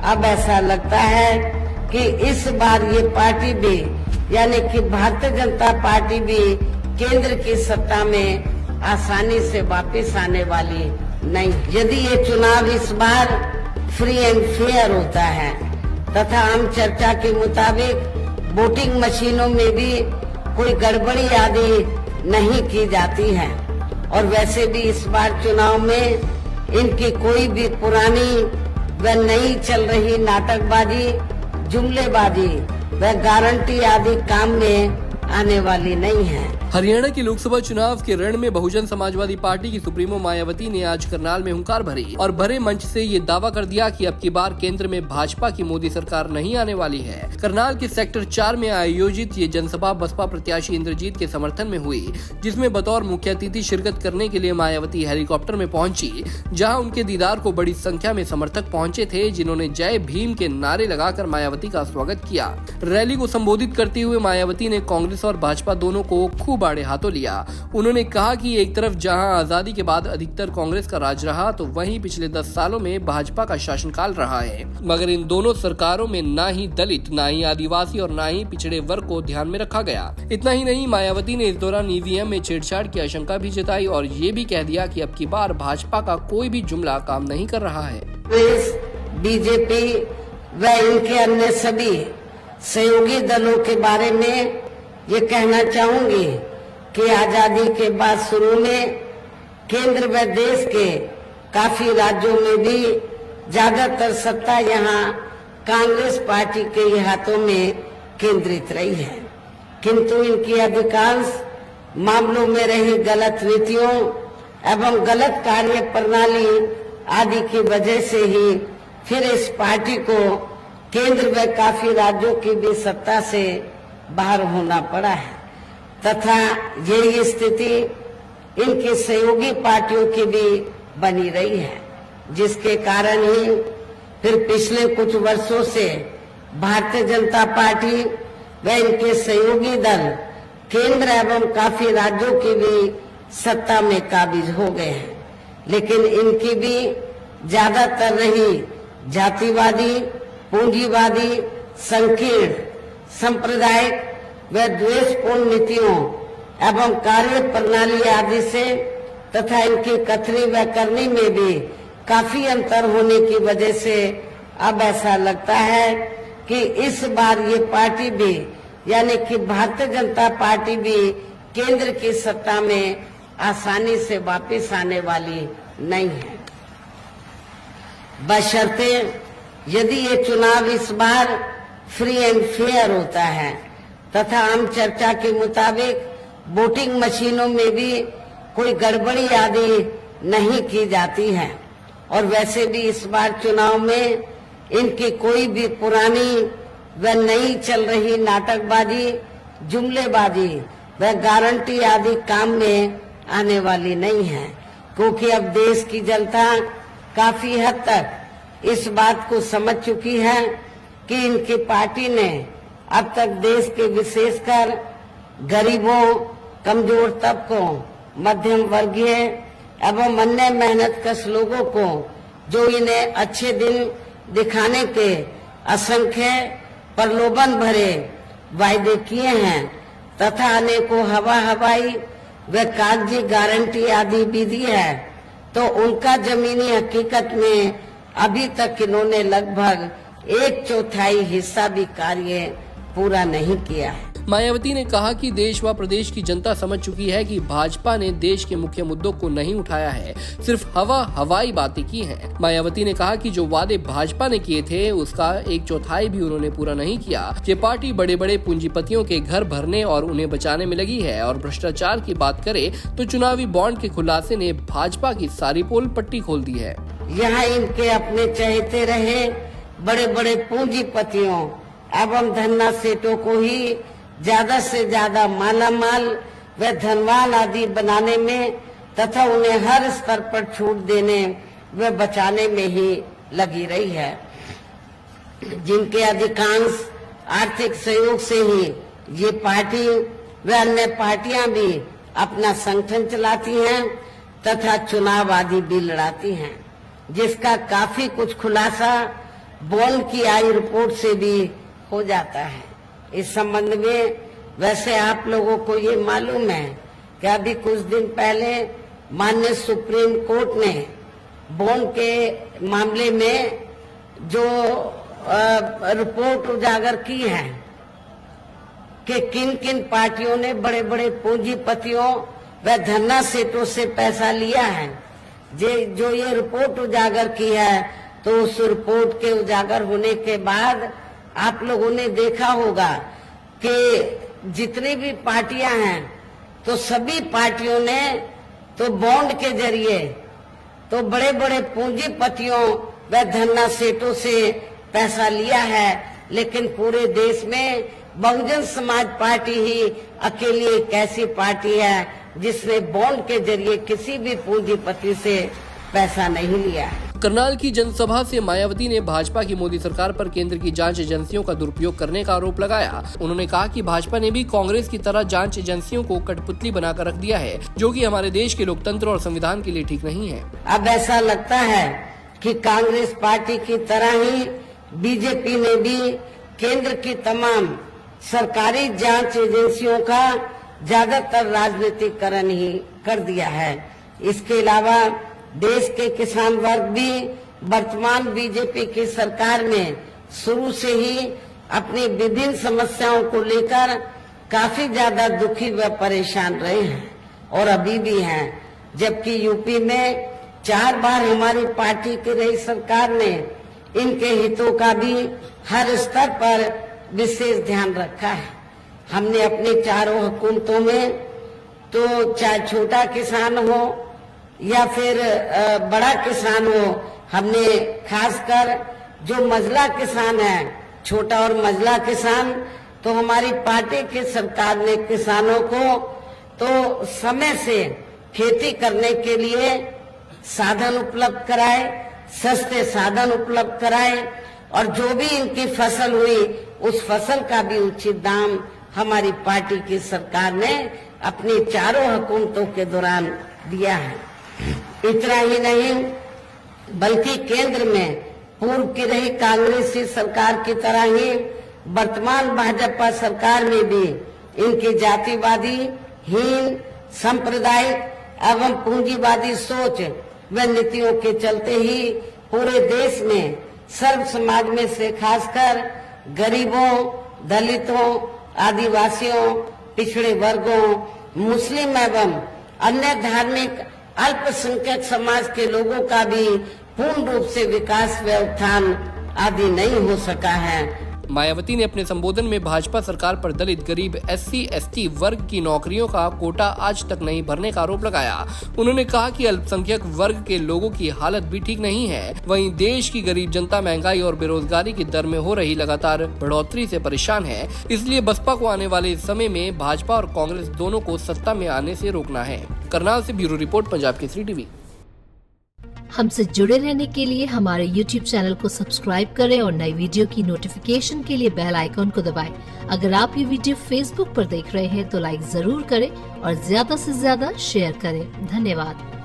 अब ऐसा लगता है कि इस बार ये पार्टी भी यानी कि भारतीय जनता पार्टी भी केंद्र की सत्ता में आसानी से वापस आने वाली नहीं। यदि ये चुनाव इस बार फ्री एंड फेयर होता है तथा आम चर्चा के मुताबिक वोटिंग मशीनों में भी कोई गड़बड़ी आदि नहीं की जाती है और वैसे भी इस बार चुनाव में इनकी कोई भी पुरानी व नई चल रही नाटकबाजी, जुमलेबाजी व गारंटी आदि काम में आने वाली नहीं है। हरियाणा के लोकसभा चुनाव के रण में बहुजन समाजवादी पार्टी की सुप्रीमो मायावती ने आज करनाल में हुंकार भरी और भरे मंच से ये दावा कर दिया कि अब की बार केंद्र में भाजपा की मोदी सरकार नहीं आने वाली है। करनाल के सेक्टर 4 में आयोजित ये जनसभा बसपा प्रत्याशी इंद्रजीत के समर्थन में हुई, जिसमें बतौर मुख्य अतिथि शिरकत करने के लिए मायावती हेलीकॉप्टर में पहुंची, जहां उनके दीदार को बड़ी संख्या में समर्थक पहुंचे थे, जिन्होंने जय भीम के नारे लगाकर मायावती का स्वागत किया। रैली को संबोधित करते हुए मायावती ने कांग्रेस और भाजपा दोनों को खूब आड़े हाथों लिया। उन्होंने कहा कि एक तरफ जहां आजादी के बाद अधिकतर कांग्रेस का राज रहा, तो वहीं पिछले 10 सालों में भाजपा का शासनकाल रहा है, मगर इन दोनों सरकारों में ना ही दलित, ना ही आदिवासी और ना ही पिछड़े वर्ग को ध्यान में रखा गया। इतना ही नहीं, मायावती ने इस दौरान ईवीएम में छेड़छाड़ की आशंका भी जताई और ये भी कह दिया कि अब की बार भाजपा का कोई भी जुमला काम नहीं कर रहा है। बीजेपी व इनके अन्य सभी सहयोगी दलों के बारे में ये कहना चाहूंगी कि आजादी के बाद शुरू में केंद्र व देश के काफी राज्यों में भी ज्यादातर सत्ता यहाँ कांग्रेस पार्टी के ही हाथों में केंद्रित रही है, किंतु इनकी अधिकांश मामलों में रही गलत नीतियों एवं गलत कार्य प्रणाली आदि की वजह से ही फिर इस पार्टी को केंद्र व काफी राज्यों की भी सत्ता से बाहर होना पड़ा है तथा यही स्थिति इनकी सहयोगी पार्टियों की भी बनी रही है, जिसके कारण ही फिर पिछले कुछ वर्षों से भारतीय जनता पार्टी व इनके सहयोगी दल केंद्र एवं काफी राज्यों की भी सत्ता में काबिज हो गए हैं, लेकिन इनकी भी ज्यादातर रही जातिवादी, पूंजीवादी, संकीर्ण, सांप्रदायिक व द्वेषपूर्ण नीतियों एवं कार्य प्रणाली आदि से तथा इनकी कथनी व करनी में भी काफी अंतर होने की वजह से अब ऐसा लगता है कि इस बार ये पार्टी भी यानी कि भारतीय जनता पार्टी भी केंद्र की सत्ता में आसानी से वापस आने वाली नहीं है, बशर्ते यदि ये चुनाव इस बार फ्री एंड फेयर होता है तथा आम चर्चा के मुताबिक वोटिंग मशीनों में भी कोई गड़बड़ी आदि नहीं की जाती है और वैसे भी इस बार चुनाव में इनकी कोई भी पुरानी व नई चल रही नाटकबाजी, जुमलेबाजी व गारंटी आदि काम में आने वाली नहीं है, क्योंकि अब देश की जनता काफी हद तक इस बात को समझ चुकी है कि इनकी पार्टी ने अब तक देश के विशेषकर गरीबों, कमजोर तबकों, मध्यम वर्गीय एवं अन्य मेहनतकश लोगों को जो इन्हें अच्छे दिन दिखाने के असंख्य प्रलोभन भरे वायदे किए हैं तथा अनेकों हवाई व कागजी गारंटी आदि भी दी है, तो उनका जमीनी हकीकत में अभी तक इन्होंने लगभग 1/4 हिस्सा भी कार्य पूरा नहीं किया है। मायावती ने कहा कि देश व प्रदेश की जनता समझ चुकी है कि भाजपा ने देश के मुख्य मुद्दों को नहीं उठाया है, सिर्फ हवाई बातें की हैं। मायावती ने कहा कि जो वादे भाजपा ने किए थे उसका 1/4 भी उन्होंने पूरा नहीं किया। ये पार्टी बड़े बड़े पूंजीपतियों के घर भरने और उन्हें बचाने में लगी है और भ्रष्टाचार की बात करे तो चुनावी बॉन्ड के खुलासे ने भाजपा की सारी पोल पट्टी खोल दी है। यहाँ इनके अपने चहेते रहे बड़े बड़े पूंजीपतियों एवं धन्ना सेठों को ही ज्यादा से ज्यादा मालामाल व धनवान आदि बनाने में तथा उन्हें हर स्तर पर छूट देने व बचाने में ही लगी रही है, जिनके अधिकांश आर्थिक सहयोग से ही ये पार्टी व अन्य पार्टियां भी अपना संगठन चलाती हैं तथा चुनाव आदि भी लड़ाती हैं, जिसका काफी कुछ खुलासा बॉन्ड की आई रिपोर्ट से भी हो जाता है। इस संबंध में वैसे आप लोगों को ये मालूम है कि अभी कुछ दिन पहले माननीय सुप्रीम कोर्ट ने बॉन्ड के मामले में जो रिपोर्ट उजागर की है कि किन किन पार्टियों ने बड़े बड़े पूंजीपतियों व धन्ना सेठों से पैसा लिया है, जो ये रिपोर्ट उजागर की है, तो उस रिपोर्ट के उजागर होने के बाद आप लोगों ने देखा होगा कि जितनी भी पार्टियां हैं तो सभी पार्टियों ने तो बॉन्ड के जरिए तो बड़े बड़े पूंजीपतियों व धन्ना सेठों से पैसा लिया है, लेकिन पूरे देश में बहुजन समाज पार्टी ही अकेली एक ऐसी पार्टी है जिसने बॉन्ड के जरिए किसी भी पूंजीपति से पैसा नहीं लिया है। करनाल की जनसभा से मायावती ने भाजपा की मोदी सरकार पर केंद्र की जांच एजेंसियों का दुरुपयोग करने का आरोप लगाया। उन्होंने कहा कि भाजपा ने भी कांग्रेस की तरह जांच एजेंसियों को कठपुतली बनाकर रख दिया है, जो कि हमारे देश के लोकतंत्र और संविधान के लिए ठीक नहीं है। अब ऐसा लगता है कि कांग्रेस पार्टी की तरह ही बीजेपी ने भी केंद्र की तमाम सरकारी जांच एजेंसियों का ज्यादातर राजनीतिकरण ही कर दिया है। इसके अलावा देश के किसान वर्ग भी वर्तमान बीजेपी की सरकार में शुरू से ही अपनी विभिन्न समस्याओं को लेकर काफी ज्यादा दुखी व परेशान रहे हैं और अभी भी हैं। जबकि यूपी में 4 बार हमारी पार्टी की रही सरकार ने इनके हितों का भी हर स्तर पर विशेष ध्यान रखा है। हमने अपनी चारों हुकूमतों में तो चाहे छोटा किसान हो या फिर बड़ा किसान हो, हमने खासकर जो मझला किसान है, छोटा और मझला किसान, तो हमारी पार्टी की सरकार ने किसानों को तो समय से खेती करने के लिए साधन उपलब्ध कराए, सस्ते साधन उपलब्ध कराए और जो भी इनकी फसल हुई उस फसल का भी उचित दाम हमारी पार्टी की सरकार ने अपनी चारों हुकूमतों के दौरान दिया है। इतना ही नहीं बल्कि केंद्र में पूर्व की रही कांग्रेसी सरकार की तरह ही वर्तमान भाजपा सरकार में भी इनकी जातिवादी, हीन, सांप्रदायिक एवं पूंजीवादी सोच व नीतियों के चलते ही पूरे देश में सर्व समाज में से खासकर गरीबों, दलितों, आदिवासियों, पिछड़े वर्गों, मुस्लिम एवं अन्य धार्मिक अल्पसंख्यक समाज के लोगों का भी पूर्ण रूप से विकास व उत्थान आदि नहीं हो सका है। मायावती ने अपने संबोधन में भाजपा सरकार पर दलित, गरीब, SC/ST वर्ग की नौकरियों का कोटा आज तक नहीं भरने का आरोप लगाया। उन्होंने कहा कि अल्पसंख्यक वर्ग के लोगों की हालत भी ठीक नहीं है। वहीं देश की गरीब जनता महंगाई और बेरोजगारी की दर में हो रही लगातार बढ़ोतरी से परेशान है। इसलिए बसपा को आने वाले समय में भाजपा और कांग्रेस दोनों को सत्ता में आने से रोकना है। करनाल से bureau report, Punjab Kesari TV. हमसे जुड़े रहने के लिए हमारे YouTube चैनल को सब्सक्राइब करें और नई वीडियो की नोटिफिकेशन के लिए बेल आइकॉन को दबाएं। अगर आप ये वीडियो Facebook पर देख रहे हैं तो लाइक जरूर करें और ज्यादा से ज्यादा शेयर करें। धन्यवाद।